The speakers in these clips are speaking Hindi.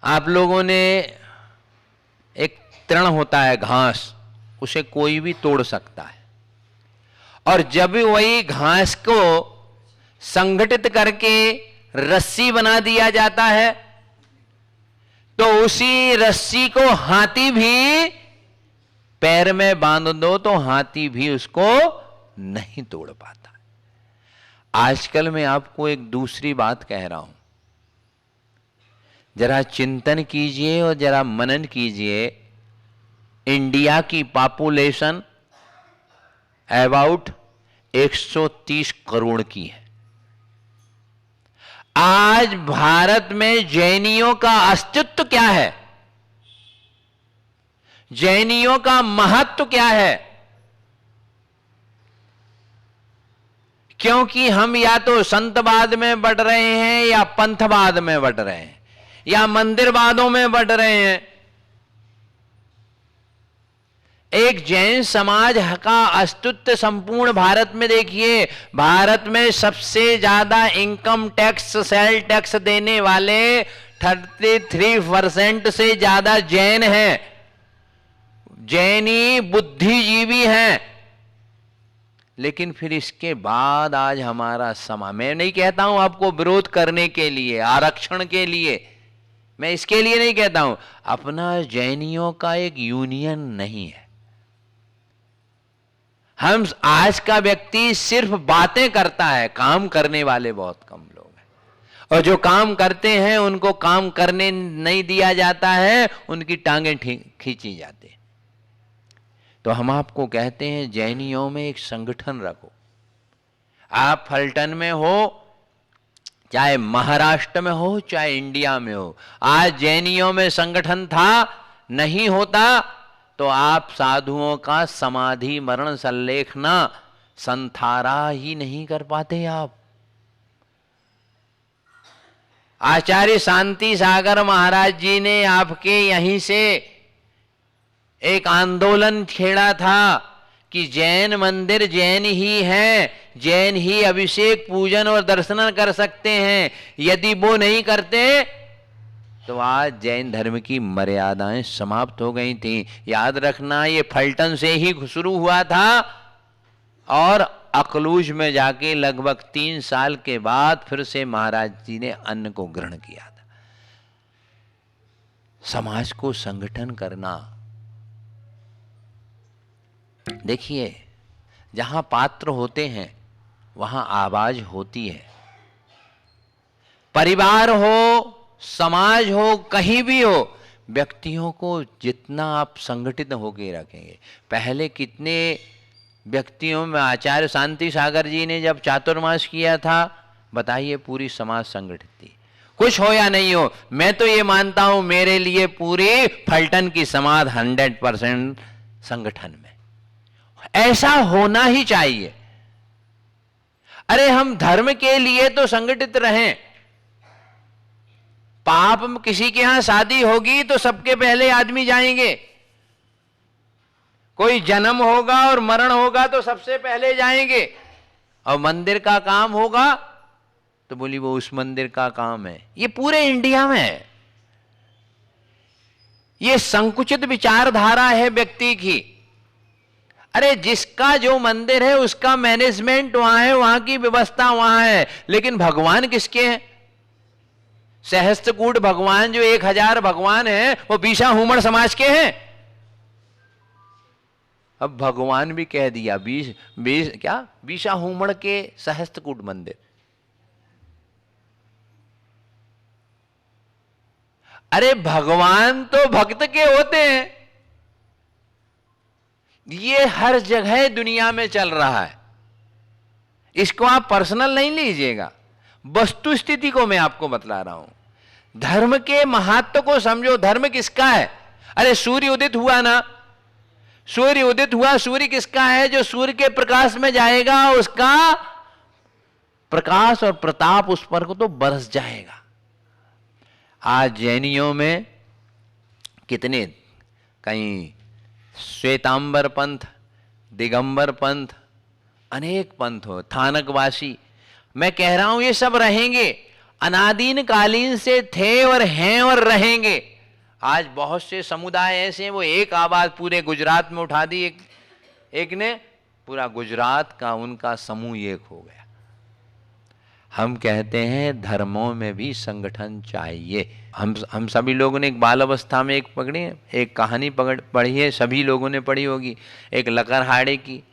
आप लोगों ने एक तृण होता है घास, उसे कोई भी तोड़ सकता है, और जब वही घास को संगठित करके रस्सी बना दिया जाता है तो उसी रस्सी को हाथी भी पैर में बांध दो तो हाथी भी उसको नहीं तोड़ पाता। आजकल मैं आपको एक दूसरी बात कह रहा हूं, जरा चिंतन कीजिए और जरा मनन कीजिए। इंडिया की पॉपुलेशन अबाउट 130 करोड़ की है। आज भारत में जैनियों का अस्तित्व क्या है, जैनियों का महत्व क्या है? क्योंकि हम या तो संतवाद में बढ़ रहे हैं या पंथवाद में बढ़ रहे हैं या मंदिरवादों में बढ़ रहे हैं। एक जैन समाज का अस्तित्व संपूर्ण भारत में, देखिए भारत में सबसे ज्यादा इनकम टैक्स, सेल टैक्स देने वाले 33% से ज्यादा जैन हैं। जैनी बुद्धिजीवी हैं। लेकिन फिर इसके बाद आज हमारा समाज, मैं नहीं कहता हूं आपको विरोध करने के लिए, आरक्षण के लिए, मैं इसके लिए नहीं कहता हूं, अपना जैनियों का एक यूनियन नहीं है। हम आज का व्यक्ति सिर्फ बातें करता है, काम करने वाले बहुत कम लोग हैं, और जो काम करते हैं उनको काम करने नहीं दिया जाता है, उनकी टांगें खींची जाती है। तो हम आपको कहते हैं जैनियों में एक संगठन रखो। आप फलटन में हो, चाहे महाराष्ट्र में हो, चाहे इंडिया में हो, आज जैनियों में संगठन था, नहीं होता तो आप साधुओं का समाधि मरण संलेखना संथारा ही नहीं कर पाते। आप आचार्य शांति सागर महाराज जी ने आपके यहीं से एक आंदोलन छेड़ा था कि जैन मंदिर जैन ही हैं, जैन ही अभिषेक पूजन और दर्शन कर सकते हैं, यदि वो नहीं करते तो आज जैन धर्म की मर्यादाएं समाप्त हो गई थी। याद रखना, ये फलटन से ही शुरू हुआ था और अकलूज में जाके लगभग 3 साल के बाद फिर से महाराज जी ने अन्न को ग्रहण किया था। समाज को संगठन करना, देखिए जहां पात्र होते हैं वहां आवाज होती है। परिवार हो, समाज हो, कहीं भी हो, व्यक्तियों को जितना आप संगठित होकर रखेंगे। पहले कितने व्यक्तियों में आचार्य शांति सागर जी ने जब चातुर्मास किया था, बताइए, पूरी समाज संगठित थी। कुछ हो या नहीं हो, मैं तो ये मानता हूं मेरे लिए पूरी फलटन की समाज 100% संगठन में। ऐसा होना ही चाहिए। अरे हम धर्म के लिए तो संगठित रहें। पाप किसी के यहां शादी होगी तो सबके पहले आदमी जाएंगे, कोई जन्म होगा और मरण होगा तो सबसे पहले जाएंगे, और मंदिर का काम होगा तो बोली वो उस मंदिर का काम है। ये पूरे इंडिया में है। ये संकुचित विचारधारा है व्यक्ति की। अरे जिसका जो मंदिर है उसका मैनेजमेंट वहां है, वहां की व्यवस्था वहां है, लेकिन भगवान किसके हैं? सहस्त्रकूट भगवान जो 1000 भगवान हैं वो बीसा हुमड़ समाज के हैं। अब भगवान भी कह दिया बीसा हुमड़ के सहस्त्रकूट मंदिर। अरे भगवान तो भक्त के होते हैं। ये हर जगह दुनिया में चल रहा है, इसको आप पर्सनल नहीं लीजिएगा, वस्तु स्थिति को मैं आपको बतला रहा हूं। धर्म के महत्व को समझो। धर्म किसका है? अरे सूर्य उदित हुआ ना, सूर्य उदित हुआ, सूर्य किसका है? जो सूर्य के प्रकाश में जाएगा उसका प्रकाश और प्रताप उस पर को तो बरस जाएगा। आज जैनियों में कितने, कहीं श्वेतांबर पंथ, दिगंबर पंथ, अनेक पंथ हो, थानकवासी, मैं कह रहा हूं ये सब रहेंगे। अनादीन कालीन से थे और हैं और रहेंगे। आज बहुत से समुदाय ऐसे हैं, वो एक आवाज पूरे गुजरात में उठा दी, एक ने पूरा गुजरात का उनका समूह एक हो गया। हम कहते हैं धर्मों में भी संगठन चाहिए। हम सभी लोगों ने एक बाल अवस्था में एक कहानी पढ़ी है, सभी लोगों ने पढ़ी होगी, एक लकड़हारे की।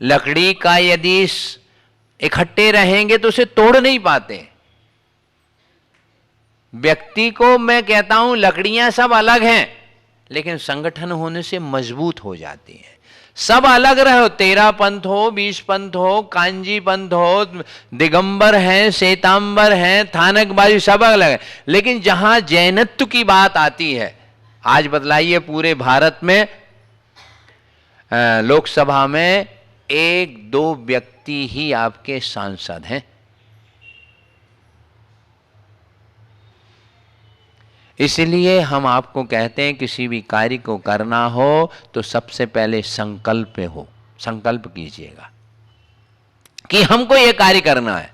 लकड़ी का यदि इकट्ठे रहेंगे तो उसे तोड़ नहीं पाते। व्यक्ति को मैं कहता हूं लकड़ियां सब अलग हैं, लेकिन संगठन होने से मजबूत हो जाती हैं। सब अलग रहो, 13 पंथ हो, 20 पंथ हो, कांजी पंथ हो, दिगंबर हैं, श्वेतांबर हैं, थानकबाजी, सब अलग है। लेकिन जहां जैनत्व की बात आती है, आज बतलाइए पूरे भारत में लोकसभा में 1-2 व्यक्ति ही आपके सांसद हैं। इसलिए हम आपको कहते हैं किसी भी कार्य को करना हो तो सबसे पहले संकल्प कीजिएगा कि हमको यह कार्य करना है।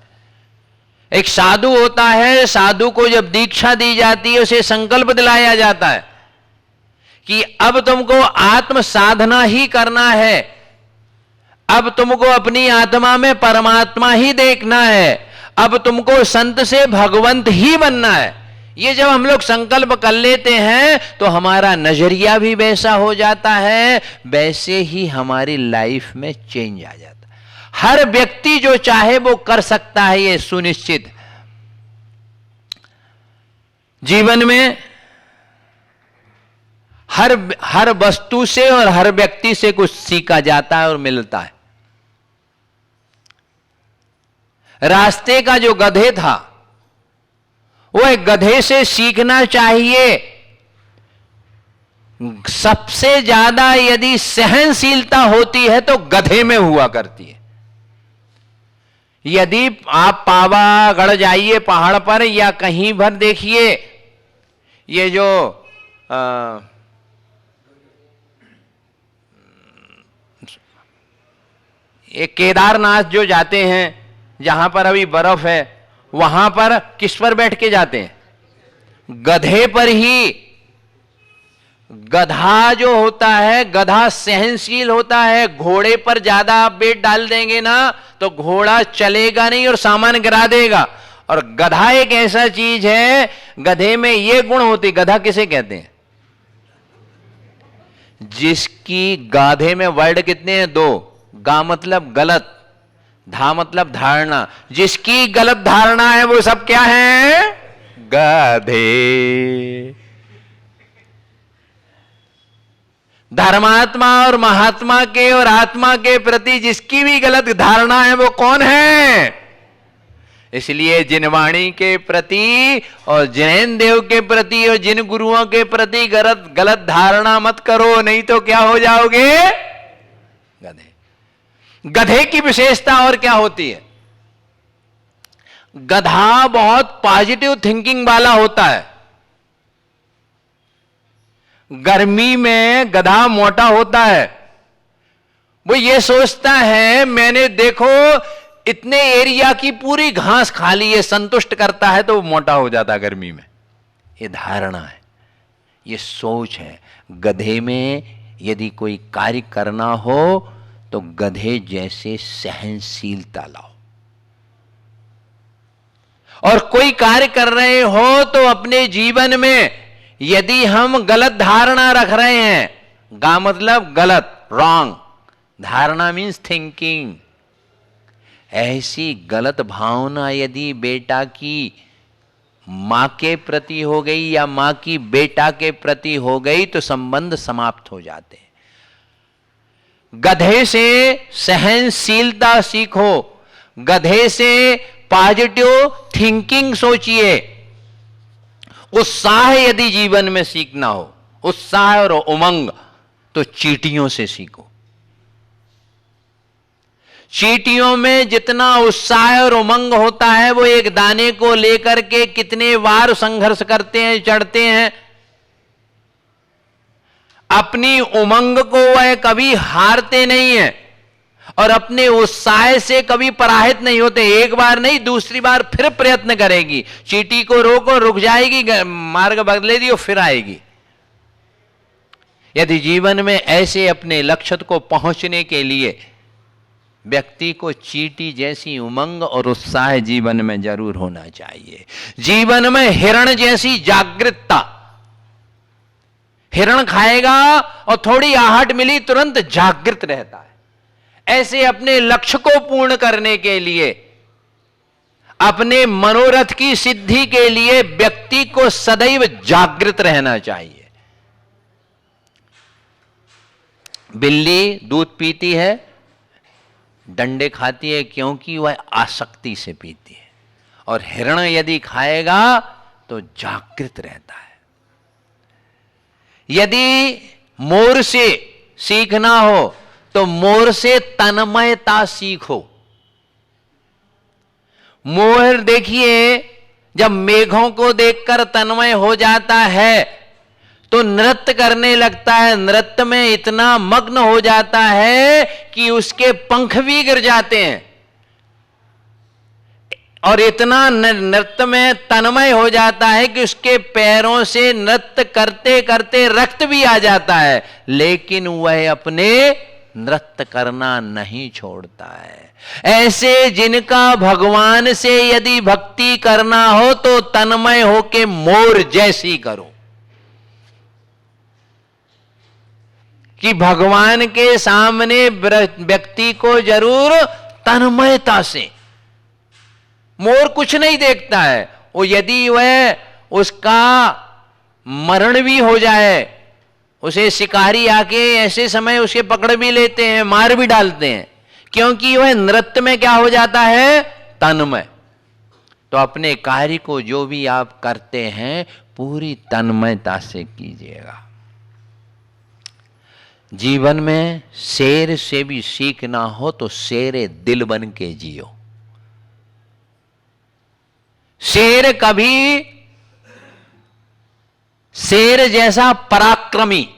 एक साधु होता है, साधु को जब दीक्षा दी जाती है उसे संकल्प दिलाया जाता है कि अब तुमको आत्म साधना ही करना है, अब तुमको अपनी आत्मा में परमात्मा ही देखना है, अब तुमको संत से भगवंत ही बनना है। ये जब हम लोग संकल्प कर लेते हैं तो हमारा नजरिया भी वैसा हो जाता है, वैसे ही हमारी लाइफ में चेंज आ जाता है। हर व्यक्ति जो चाहे वो कर सकता है, ये सुनिश्चित। जीवन में हर वस्तु से और हर व्यक्ति से कुछ सीखा जाता है और मिलता है। रास्ते का जो गधे था वो एक गधे से सीखना चाहिए। सबसे ज्यादा यदि सहनशीलता होती है तो गधे में हुआ करती है। यदि आप पावागढ़ जाइए पहाड़ पर या कहीं भर देखिए, ये जो ये केदारनाथ जो जाते हैं, जहां पर अभी बर्फ है, वहां पर किस पर बैठ के जाते हैं? गधे पर ही। गधा जो होता है, गधा सहनशील होता है। घोड़े पर ज्यादा आप वेट डाल देंगे ना तो घोड़ा चलेगा नहीं और सामान गिरा देगा। और गधा एक ऐसा चीज है, गधे में ये गुण होती। गधा किसे कहते हैं? जिसकी गाधे में वर्ड कितने हैं? 2। गा मतलब गलत, धा मतलब धारणा। जिसकी गलत धारणा है वो सब क्या है? गधे। धर्मात्मा और महात्मा के और आत्मा के प्रति जिसकी भी गलत धारणा है वो कौन है? इसलिए जिनवाणी के प्रति और जैन देव के प्रति और जिन गुरुओं के प्रति गलत धारणा मत करो, नहीं तो क्या हो जाओगे? गधे। गधे की विशेषता और क्या होती है? गधा बहुत पॉजिटिव थिंकिंग वाला होता है। गर्मी में गधा मोटा होता है। वो ये सोचता है मैंने देखो इतने एरिया की पूरी घास खा ली है, संतुष्ट करता है तो वो मोटा हो जाता है गर्मी में। ये धारणा है, ये सोच है। गधे में यदि कोई कार्य करना हो तो गधे जैसे सहनशीलता लाओ। और कोई कार्य कर रहे हो तो अपने जीवन में यदि हम गलत धारणा रख रहे हैं, गा मतलब गलत, रॉन्ग, धारणा मीन्स थिंकिंग, ऐसी गलत भावना यदि बेटा की मां के प्रति हो गई या मां की बेटा के प्रति हो गई तो संबंध समाप्त हो जाते हैं। गधे से सहनशीलता सीखो, गधे से पॉजिटिव थिंकिंग सोचिए। उत्साह यदि जीवन में सीखना हो, उत्साह और उमंग, तो चींटियों से सीखो। चींटियों में जितना उत्साह और उमंग होता है वो एक दाने को लेकर के कितने बार संघर्ष करते हैं, चढ़ते हैं। अपनी उमंग को वह कभी हारते नहीं है और अपने उत्साह से कभी पराहित नहीं होते। एक बार नहीं, दूसरी बार फिर प्रयत्न करेगी। चींटी को रोको, रुक जाएगी, मार्ग बदलेगी और फिर आएगी। यदि जीवन में ऐसे अपने लक्ष्य को पहुंचने के लिए व्यक्ति को चींटी जैसी उमंग और उत्साह जीवन में जरूर होना चाहिए। जीवन में हिरण जैसी जागृतता। हिरण खाएगा और थोड़ी आहट मिली तुरंत जागृत रहता है। ऐसे अपने लक्ष्य को पूर्ण करने के लिए, अपने मनोरथ की सिद्धि के लिए व्यक्ति को सदैव जागृत रहना चाहिए। बिल्ली दूध पीती है, डंडे खाती है क्योंकि वह आसक्ति से पीती है, और हिरण यदि खाएगा तो जागृत रहता है। यदि मोर से सीखना हो तो मोर से तन्मयता सीखो। मोर देखिए, जब मेघों को देखकर तन्मय हो जाता है तो नृत्य करने लगता है। नृत्य में इतना मग्न हो जाता है कि उसके पंख भी गिर जाते हैं, और इतना नृत्य में तन्मय हो जाता है कि उसके पैरों से नृत्य करते करते रक्त भी आ जाता है, लेकिन वह अपने नृत्य करना नहीं छोड़ता है। ऐसे जिनका भगवान से यदि भक्ति करना हो तो तन्मय होके मोर जैसी करो, कि भगवान के सामने व्यक्ति को जरूर तन्मयता से। मोर कुछ नहीं देखता है, वो यदि वह उसका मरण भी हो जाए, उसे शिकारी आके ऐसे समय उसे पकड़ भी लेते हैं, मार भी डालते हैं, क्योंकि वह नृत्य में क्या हो जाता है, तन्मय। तो अपने कार्य को जो भी आप करते हैं पूरी तन्मयता से कीजिएगा। जीवन में शेर से भी सीखना हो तो शेरे दिल बन के जियो। शेर कभी शेर जैसा पराक्रमी,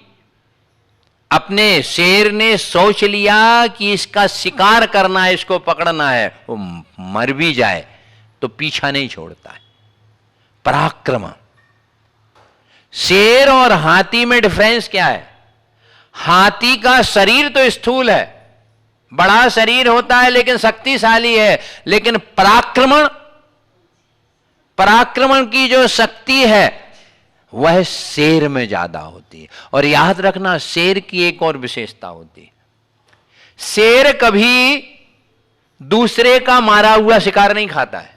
अपने शेर ने सोच लिया कि इसका शिकार करना है, इसको पकड़ना है, वो मर भी जाए तो पीछा नहीं छोड़ता है। पराक्रम। शेर और हाथी में डिफरेंस क्या है? हाथी का शरीर तो स्थूल है, बड़ा शरीर होता है लेकिन शक्तिशाली है, लेकिन पराक्रमण की जो शक्ति है वह शेर में ज्यादा होती है। और याद रखना, शेर की एक और विशेषता होती है, शेर कभी दूसरे का मारा हुआ शिकार नहीं खाता है।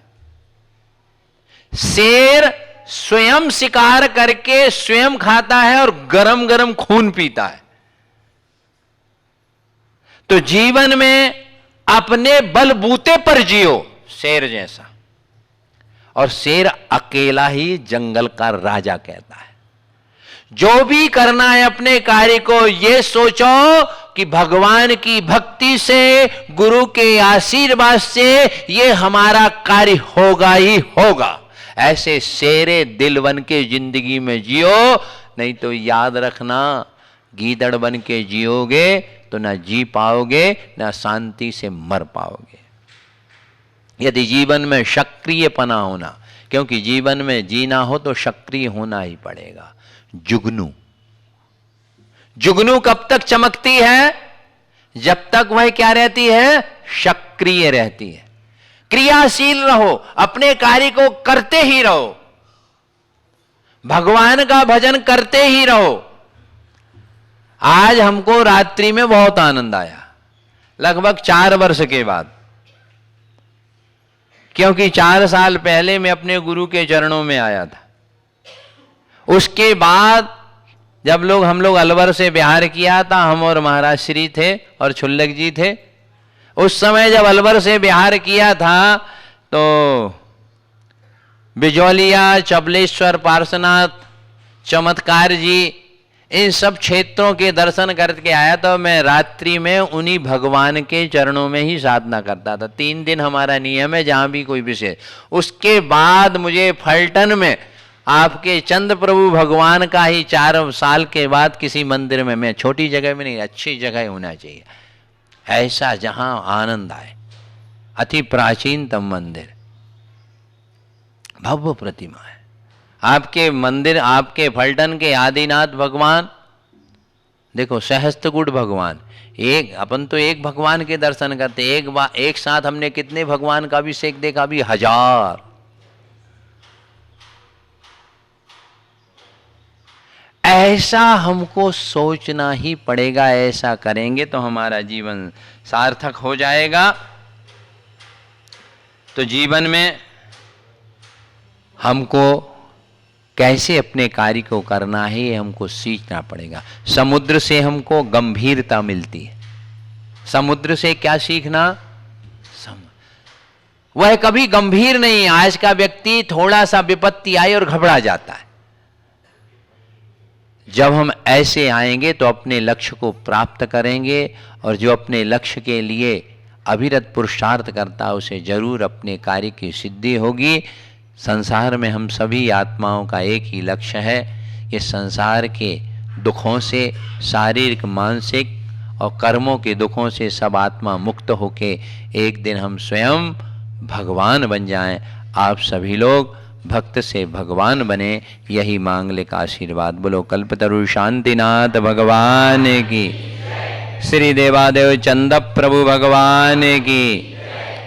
शेर स्वयं शिकार करके स्वयं खाता है और गरम गरम खून पीता है। तो जीवन में अपने बलबूते पर जियो शेर जैसा। और शेर अकेला ही जंगल का राजा कहता है। जो भी करना है अपने कार्य को ये सोचो कि भगवान की भक्ति से, गुरु के आशीर्वाद से ये हमारा कार्य होगा ही होगा। ऐसे शेरे दिल बन के जिंदगी में जियो, नहीं तो याद रखना, गीदड़ बन के जियोगे तो ना जी पाओगे, ना शांति से मर पाओगे। यदि जीवन में सक्रियपना होना, क्योंकि जीवन में जीना हो तो सक्रिय होना ही पड़ेगा। जुगनू, जुगनू कब तक चमकती है? जब तक वह क्या रहती है? सक्रिय रहती है। क्रियाशील रहो, अपने कार्य को करते ही रहो, भगवान का भजन करते ही रहो। आज हमको रात्रि में बहुत आनंद आया, लगभग 4 वर्ष के बाद, क्योंकि 4 साल पहले मैं अपने गुरु के चरणों में आया था। उसके बाद जब हम लोग अलवर से बिहार किया था, हम और महाराज श्री थे और छुल्लक जी थे। उस समय जब अलवर से बिहार किया था तो बिजौलिया, चबलेश्वर, पार्श्वनाथ, चमत्कार जी, इन सब क्षेत्रों के दर्शन करके आया। तो मैं रात्रि में उन्हीं भगवान के चरणों में ही साधना करता था। 3 दिन हमारा नियम है, जहां भी कोई विषय। उसके बाद मुझे फलटन में आपके चंद प्रभु भगवान का ही 4 साल के बाद किसी मंदिर में, मैं छोटी जगह में नहीं, अच्छी जगह होना चाहिए, ऐसा जहां आनंद आए। अति प्राचीनतम मंदिर, भव्य प्रतिमा है। आपके मंदिर, आपके फलटन के आदिनाथ भगवान, देखो सहस्त्रकूट भगवान, एक अपन तो एक भगवान के दर्शन करते, एक साथ हमने कितने भगवान का अभिषेक देखा? अभी 1000। ऐसा हमको सोचना ही पड़ेगा। ऐसा करेंगे तो हमारा जीवन सार्थक हो जाएगा। तो जीवन में हमको कैसे अपने कार्य को करना है ये हमको सीखना पड़ेगा। समुद्र से हमको गंभीरता मिलती है। समुद्र से क्या सीखना? वह कभी गंभीर नहीं है। आज का व्यक्ति थोड़ा सा विपत्ति आई और घबरा जाता है। जब हम ऐसे आएंगे तो अपने लक्ष्य को प्राप्त करेंगे, और जो अपने लक्ष्य के लिए अविरत पुरुषार्थ करता है उसे जरूर अपने कार्य की सिद्धि होगी। संसार में हम सभी आत्माओं का एक ही लक्ष्य है, ये संसार के दुखों से, शारीरिक, मानसिक और कर्मों के दुखों से सब आत्मा मुक्त होके एक दिन हम स्वयं भगवान बन जाएं। आप सभी लोग भक्त से भगवान बने, यही मांगलिक आशीर्वाद। बोलो कल्पतरु शांतिनाथ भगवान की, श्री देवादेव चंद प्रभु भगवान की,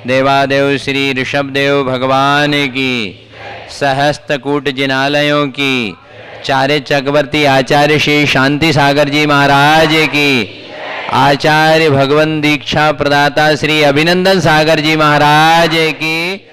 देवादेव श्री ऋषभदेव भगवान की, सहस्त्रकूट जिनालयों की, चार्य चक्रवर्ती आचार्य श्री शांति सागर जी महाराज की, आचार्य भगवान दीक्षा प्रदाता श्री अभिनंदन सागर जी महाराज की।